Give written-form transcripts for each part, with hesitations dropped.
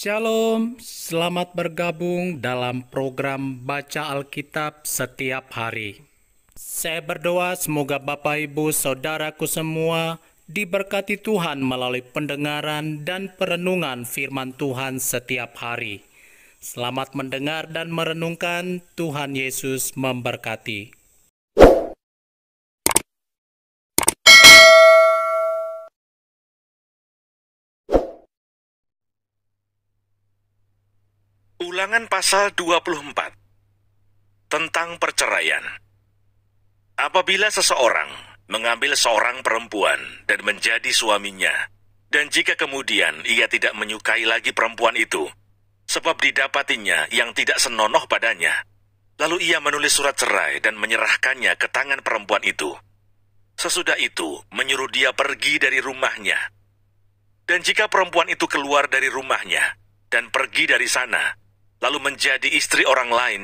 Shalom, selamat bergabung dalam program Baca Alkitab setiap hari. Saya berdoa semoga Bapak Ibu Saudaraku semua diberkati Tuhan melalui pendengaran dan perenungan firman Tuhan setiap hari. Selamat mendengar dan merenungkan. Tuhan Yesus memberkati. Ulangan pasal 24 tentang perceraian. Apabila seseorang mengambil seorang perempuan dan menjadi suaminya, dan jika kemudian ia tidak menyukai lagi perempuan itu, sebab didapatinya yang tidak senonoh padanya, lalu ia menulis surat cerai dan menyerahkannya ke tangan perempuan itu. Sesudah itu menyuruh dia pergi dari rumahnya. Dan jika perempuan itu keluar dari rumahnya dan pergi dari sana, lalu menjadi istri orang lain,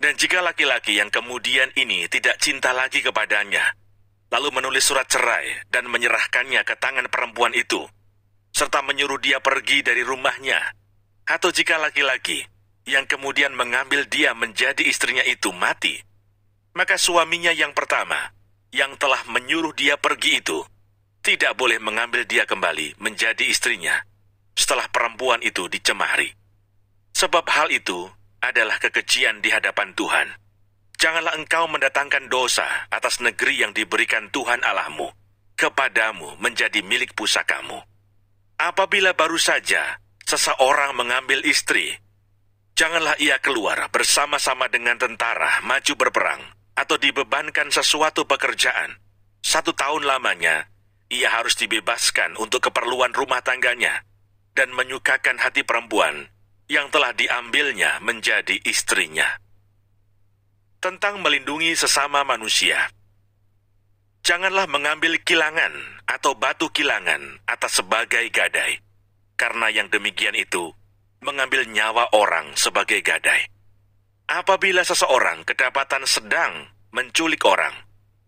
dan jika laki-laki yang kemudian ini tidak cinta lagi kepadanya, lalu menulis surat cerai dan menyerahkannya ke tangan perempuan itu, serta menyuruh dia pergi dari rumahnya, atau jika laki-laki yang kemudian mengambil dia menjadi istrinya itu mati, maka suaminya yang pertama, yang telah menyuruh dia pergi itu, tidak boleh mengambil dia kembali menjadi istrinya, setelah perempuan itu dicemari. Sebab hal itu adalah kekejian di hadapan Tuhan. Janganlah engkau mendatangkan dosa atas negeri yang diberikan Tuhan Allahmu kepadamu menjadi milik pusakamu. Apabila baru saja seseorang mengambil istri, janganlah ia keluar bersama-sama dengan tentara maju berperang atau dibebankan sesuatu pekerjaan. 1 tahun lamanya, ia harus dibebaskan untuk keperluan rumah tangganya dan menyukakan hati perempuan yang telah diambilnya menjadi istrinya. Tentang melindungi sesama manusia. Janganlah mengambil kilangan atau batu kilangan atas sebagai gadai, karena yang demikian itu mengambil nyawa orang sebagai gadai. Apabila seseorang kedapatan sedang menculik orang,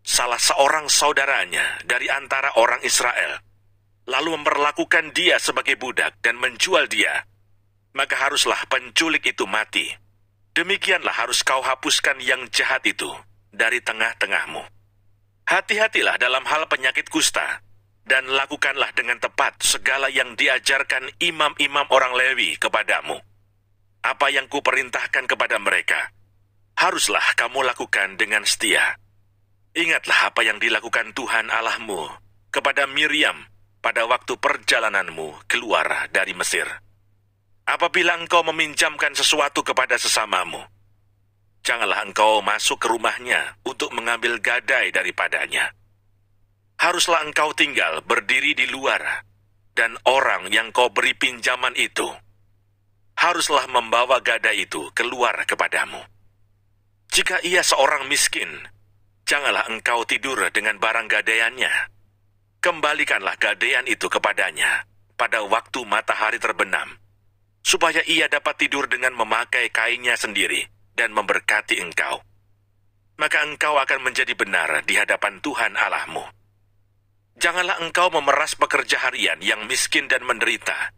salah seorang saudaranya dari antara orang Israel, lalu memperlakukan dia sebagai budak dan menjual dia, maka haruslah penculik itu mati. Demikianlah harus kau hapuskan yang jahat itu dari tengah-tengahmu. Hati-hatilah dalam hal penyakit kusta, dan lakukanlah dengan tepat segala yang diajarkan imam-imam orang Lewi kepadamu. Apa yang kuperintahkan kepada mereka, haruslah kamu lakukan dengan setia. Ingatlah apa yang dilakukan Tuhan Allahmu kepada Miriam pada waktu perjalananmu keluar dari Mesir. Apabila engkau meminjamkan sesuatu kepada sesamamu, janganlah engkau masuk ke rumahnya untuk mengambil gadai daripadanya. Haruslah engkau tinggal berdiri di luar, dan orang yang kau beri pinjaman itu haruslah membawa gadai itu keluar kepadamu. Jika ia seorang miskin, janganlah engkau tidur dengan barang gadaiannya. Kembalikanlah gadaian itu kepadanya pada waktu matahari terbenam, supaya ia dapat tidur dengan memakai kainnya sendiri dan memberkati engkau. Maka engkau akan menjadi benar di hadapan Tuhan Allahmu. Janganlah engkau memeras pekerja harian yang miskin dan menderita,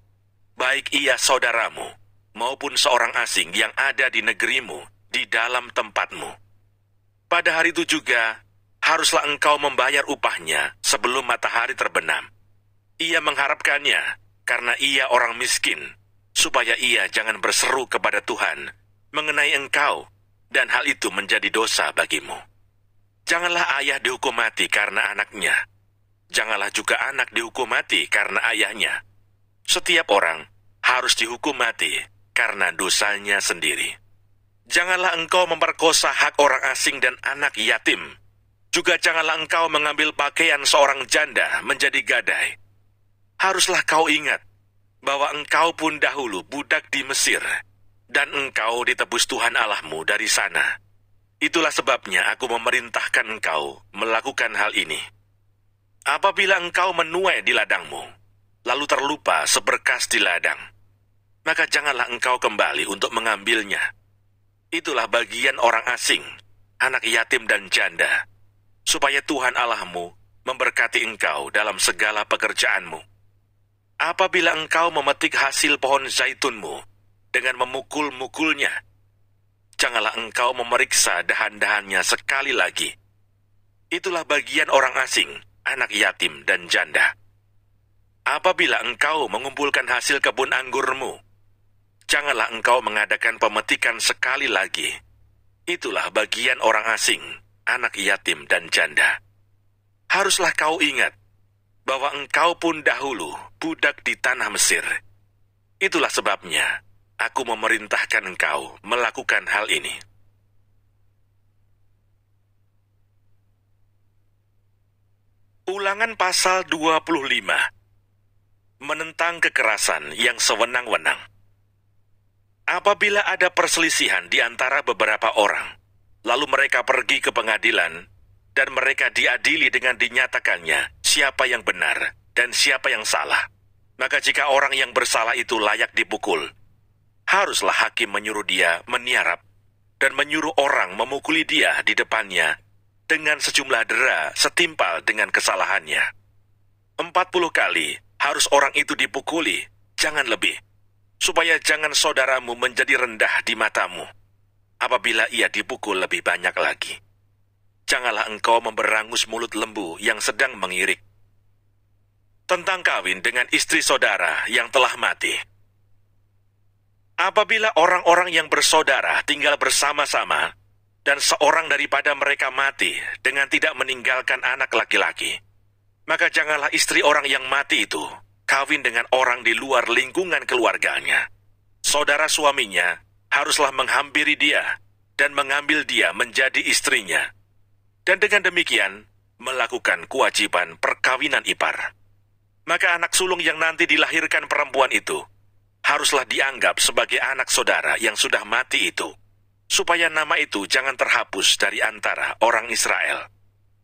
baik ia saudaramu maupun seorang asing yang ada di negerimu di dalam tempatmu. Pada hari itu juga, haruslah engkau membayar upahnya sebelum matahari terbenam. Ia mengharapkannya karena ia orang miskin, supaya ia jangan berseru kepada Tuhan mengenai engkau, dan hal itu menjadi dosa bagimu. Janganlah ayah dihukum mati karena anaknya. Janganlah juga anak dihukum mati karena ayahnya. Setiap orang harus dihukum mati karena dosanya sendiri. Janganlah engkau memperkosa hak orang asing dan anak yatim. Juga janganlah engkau mengambil pakaian seorang janda menjadi gadai. Haruslah kau ingat bahwa engkau pun dahulu budak di Mesir, dan engkau ditebus Tuhan Allahmu dari sana. Itulah sebabnya aku memerintahkan engkau melakukan hal ini. Apabila engkau menuai di ladangmu, lalu terlupa seberkas di ladang, maka janganlah engkau kembali untuk mengambilnya. Itulah bagian orang asing, anak yatim dan janda, supaya Tuhan Allahmu memberkati engkau dalam segala pekerjaanmu. Apabila engkau memetik hasil pohon zaitunmu dengan memukul-mukulnya, janganlah engkau memeriksa dahan-dahannya sekali lagi. Itulah bagian orang asing, anak yatim dan janda. Apabila engkau mengumpulkan hasil kebun anggurmu, janganlah engkau mengadakan pemetikan sekali lagi. Itulah bagian orang asing, anak yatim dan janda. Haruslah kau ingat bahwa engkau pun dahulu budak di tanah Mesir. Itulah sebabnya aku memerintahkan engkau melakukan hal ini. Ulangan pasal 25. Menentang kekerasan yang sewenang-wenang. Apabila ada perselisihan di antara beberapa orang, lalu mereka pergi ke pengadilan, dan mereka diadili dengan dinyatakannya siapa yang benar dan siapa yang salah, maka jika orang yang bersalah itu layak dipukul, haruslah hakim menyuruh dia meniarap dan menyuruh orang memukuli dia di depannya dengan sejumlah dera setimpal dengan kesalahannya. 40 kali harus orang itu dipukuli, jangan lebih, supaya jangan saudaramu menjadi rendah di matamu apabila ia dipukul lebih banyak lagi. Janganlah engkau memberangus mulut lembu yang sedang mengirik. Tentang kawin dengan istri saudara yang telah mati. Apabila orang-orang yang bersaudara tinggal bersama-sama, dan seorang daripada mereka mati dengan tidak meninggalkan anak laki-laki, maka janganlah istri orang yang mati itu kawin dengan orang di luar lingkungan keluarganya. Saudara suaminya haruslah menghampiri dia dan mengambil dia menjadi istrinya, dan dengan demikian melakukan kewajiban perkawinan ipar. Maka anak sulung yang nanti dilahirkan perempuan itu haruslah dianggap sebagai anak saudara yang sudah mati itu, supaya nama itu jangan terhapus dari antara orang Israel.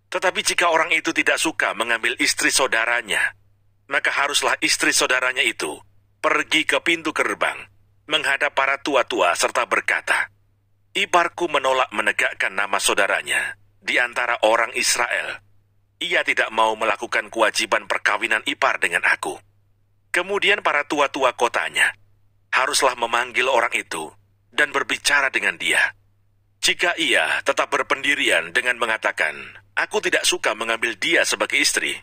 Tetapi jika orang itu tidak suka mengambil istri saudaranya, maka haruslah istri saudaranya itu pergi ke pintu gerbang, menghadap para tua-tua serta berkata, "Iparku menolak menegakkan nama saudaranya di antara orang Israel. Ia tidak mau melakukan kewajiban perkawinan ipar dengan aku." Kemudian para tua-tua kotanya haruslah memanggil orang itu dan berbicara dengan dia. Jika ia tetap berpendirian dengan mengatakan, "Aku tidak suka mengambil dia sebagai istri,"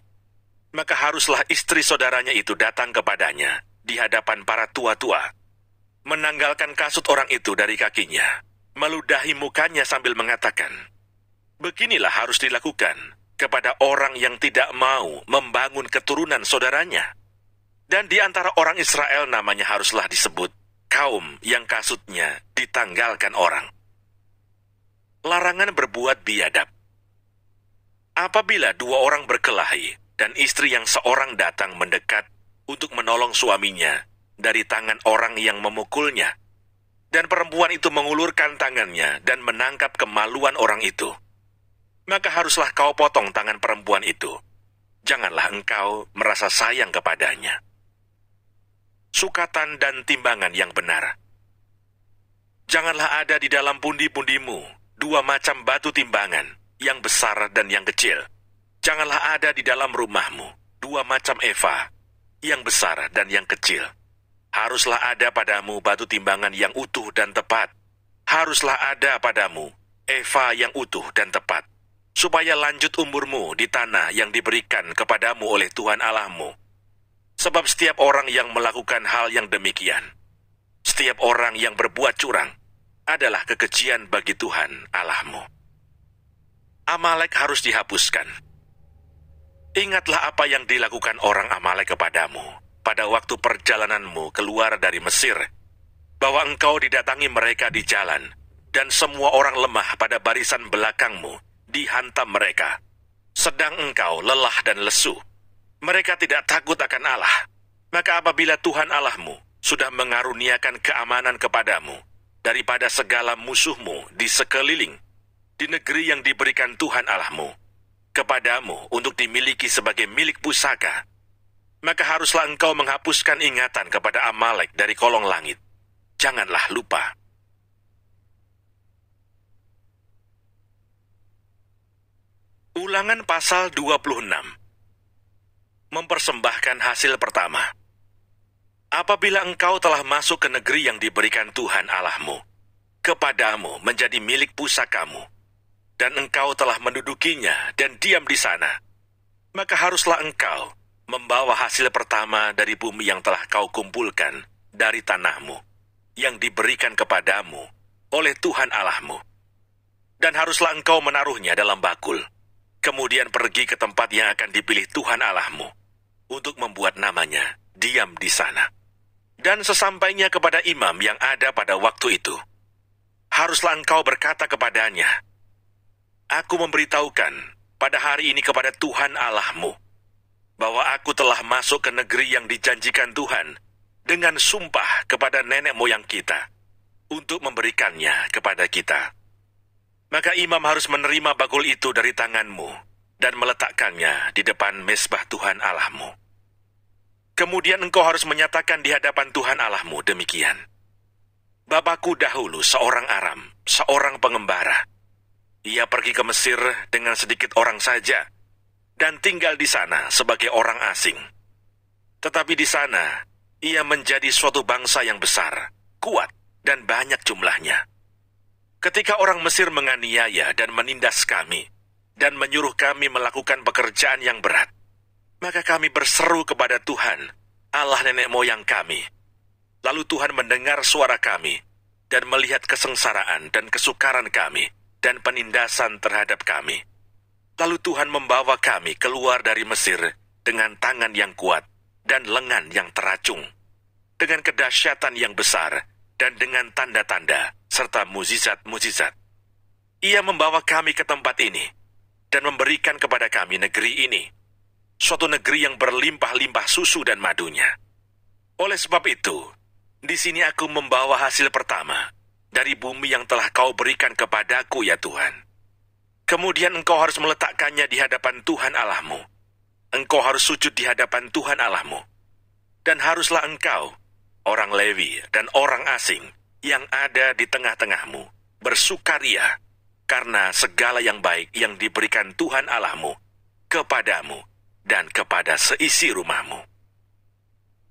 maka haruslah istri saudaranya itu datang kepadanya di hadapan para tua-tua, menanggalkan kasut orang itu dari kakinya, meludahi mukanya sambil mengatakan, "Beginilah harus dilakukan kepada orang yang tidak mau membangun keturunan saudaranya." Dan di antara orang Israel namanya haruslah disebut kaum yang kasutnya ditanggalkan orang. Larangan berbuat biadab. Apabila dua orang berkelahi dan istri yang seorang datang mendekat untuk menolong suaminya dari tangan orang yang memukulnya, dan perempuan itu mengulurkan tangannya dan menangkap kemaluan orang itu, maka haruslah kau potong tangan perempuan itu. Janganlah engkau merasa sayang kepadanya. Sukatan dan timbangan yang benar. Janganlah ada di dalam pundi-pundimu dua macam batu timbangan, yang besar dan yang kecil. Janganlah ada di dalam rumahmu dua macam eva, yang besar dan yang kecil. Haruslah ada padamu batu timbangan yang utuh dan tepat. Haruslah ada padamu eva yang utuh dan tepat, supaya lanjut umurmu di tanah yang diberikan kepadamu oleh Tuhan Allahmu. Sebab setiap orang yang melakukan hal yang demikian, setiap orang yang berbuat curang, adalah kekejian bagi Tuhan Allahmu. Amalek harus dihapuskan. Ingatlah apa yang dilakukan orang Amalek kepadamu pada waktu perjalananmu keluar dari Mesir, bahwa engkau didatangi mereka di jalan, dan semua orang lemah pada barisan belakangmu dihantam mereka, sedang engkau lelah dan lesu. Mereka tidak takut akan Allah. Maka apabila Tuhan Allahmu sudah mengaruniakan keamanan kepadamu daripada segala musuhmu di sekeliling, di negeri yang diberikan Tuhan Allahmu kepadamu untuk dimiliki sebagai milik pusaka, maka haruslah engkau menghapuskan ingatan kepada Amalek dari kolong langit. Janganlah lupa. Ulangan pasal 26. Mempersembahkan hasil pertama. Apabila engkau telah masuk ke negeri yang diberikan Tuhan Allahmu, kepadamu menjadi milik pusakamu, dan engkau telah mendudukinya dan diam di sana, maka haruslah engkau membawa hasil pertama dari bumi yang telah kau kumpulkan dari tanahmu, yang diberikan kepadamu oleh Tuhan Allahmu. Dan haruslah engkau menaruhnya dalam bakul, kemudian pergi ke tempat yang akan dipilih Tuhan Allahmu, untuk membuat namanya diam di sana. Dan sesampainya kepada imam yang ada pada waktu itu, haruslah engkau berkata kepadanya, Aku memberitahukan pada hari ini kepada Tuhan Allahmu, bahwa aku telah masuk ke negeri yang dijanjikan Tuhan dengan sumpah kepada nenek moyang kita, untuk memberikannya kepada kita. Maka imam harus menerima bakul itu dari tanganmu dan meletakkannya di depan mezbah Tuhan Allahmu. Kemudian engkau harus menyatakan di hadapan Tuhan Allahmu demikian. Bapakku dahulu seorang Aram, seorang pengembara. Ia pergi ke Mesir dengan sedikit orang saja dan tinggal di sana sebagai orang asing. Tetapi di sana ia menjadi suatu bangsa yang besar, kuat, dan banyak jumlahnya. Ketika orang Mesir menganiaya dan menindas kami, dan menyuruh kami melakukan pekerjaan yang berat, maka kami berseru kepada Tuhan, Allah nenek moyang kami. Lalu Tuhan mendengar suara kami, dan melihat kesengsaraan dan kesukaran kami, dan penindasan terhadap kami. Lalu Tuhan membawa kami keluar dari Mesir dengan tangan yang kuat dan lengan yang teracung, dengan kedahsyatan yang besar, dan dengan tanda-tanda, serta mukjizat-mukjizat. Ia membawa kami ke tempat ini, dan memberikan kepada kami negeri ini, suatu negeri yang berlimpah-limpah susu dan madunya. Oleh sebab itu, di sini aku membawa hasil pertama dari bumi yang telah kau berikan kepadaku, ya Tuhan. Kemudian engkau harus meletakkannya di hadapan Tuhan Allahmu. Engkau harus sujud di hadapan Tuhan Allahmu. Dan haruslah engkau, orang Lewi dan orang asing yang ada di tengah-tengahmu, bersukaria karena segala yang baik yang diberikan Tuhan Allahmu kepadamu dan kepada seisi rumahmu.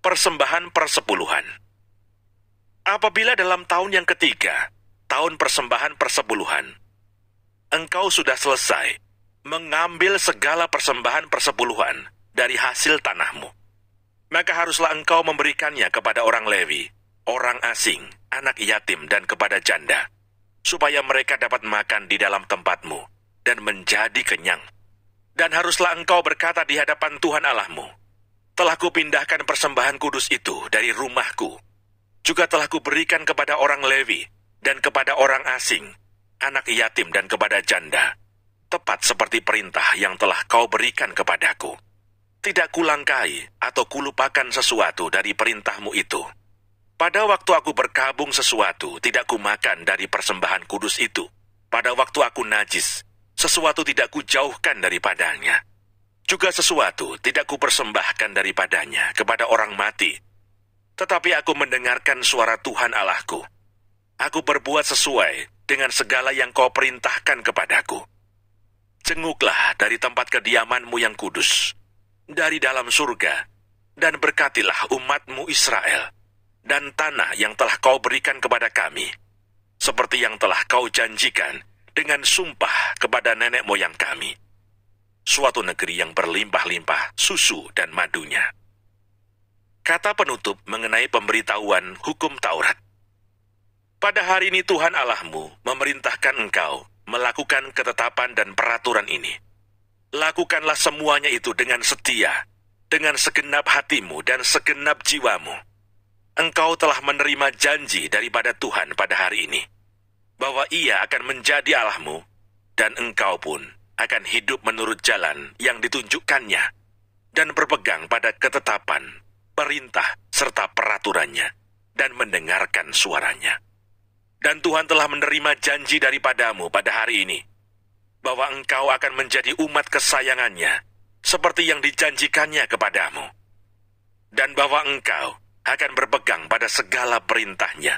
Persembahan persepuluhan. Apabila dalam tahun yang ketiga, tahun persembahan persepuluhan, engkau sudah selesai mengambil segala persembahan persepuluhan dari hasil tanahmu, maka haruslah engkau memberikannya kepada orang Lewi, orang asing, anak yatim, dan kepada janda, supaya mereka dapat makan di dalam tempatmu dan menjadi kenyang. Dan haruslah engkau berkata di hadapan Tuhan Allahmu, telah kupindahkan persembahan kudus itu dari rumahku, juga telah kuberikan kepada orang Lewi dan kepada orang asing, anak yatim, dan kepada janda, tepat seperti perintah yang telah kau berikan kepadaku. Tidak kulangkai atau kulupakan sesuatu dari perintahmu itu. Pada waktu aku berkabung sesuatu, tidak kumakan dari persembahan kudus itu. Pada waktu aku najis, sesuatu tidak kujauhkan daripadanya. Juga sesuatu tidak kupersembahkan daripadanya kepada orang mati. Tetapi aku mendengarkan suara Tuhan Allahku. Aku berbuat sesuai dengan segala yang kau perintahkan kepadaku. Jenguklah dari tempat kediamanmu yang kudus, dari dalam surga, dan berkatilah umatmu Israel, dan tanah yang telah kau berikan kepada kami, seperti yang telah kau janjikan dengan sumpah kepada nenek moyang kami, suatu negeri yang berlimpah-limpah susu dan madunya. Kata penutup mengenai pemberitahuan hukum Taurat. Pada hari ini Tuhan Allahmu memerintahkan engkau melakukan ketetapan dan peraturan ini. Lakukanlah semuanya itu dengan setia, dengan segenap hatimu dan segenap jiwamu. Engkau telah menerima janji daripada Tuhan pada hari ini, bahwa Ia akan menjadi Allahmu, dan engkau pun akan hidup menurut jalan yang ditunjukkannya, dan berpegang pada ketetapan, perintah, serta peraturannya, dan mendengarkan suaranya. Dan Tuhan telah menerima janji daripadamu pada hari ini, bahwa engkau akan menjadi umat kesayangannya, seperti yang dijanjikannya kepadamu. Dan bahwa engkau akan berpegang pada segala perintahnya,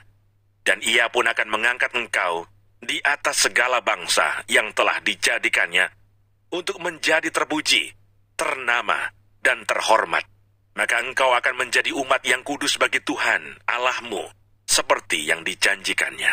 dan Ia pun akan mengangkat engkau di atas segala bangsa yang telah dijadikannya, untuk menjadi terpuji, ternama, dan terhormat, maka engkau akan menjadi umat yang kudus bagi Tuhan, Allahmu, seperti yang dijanjikannya.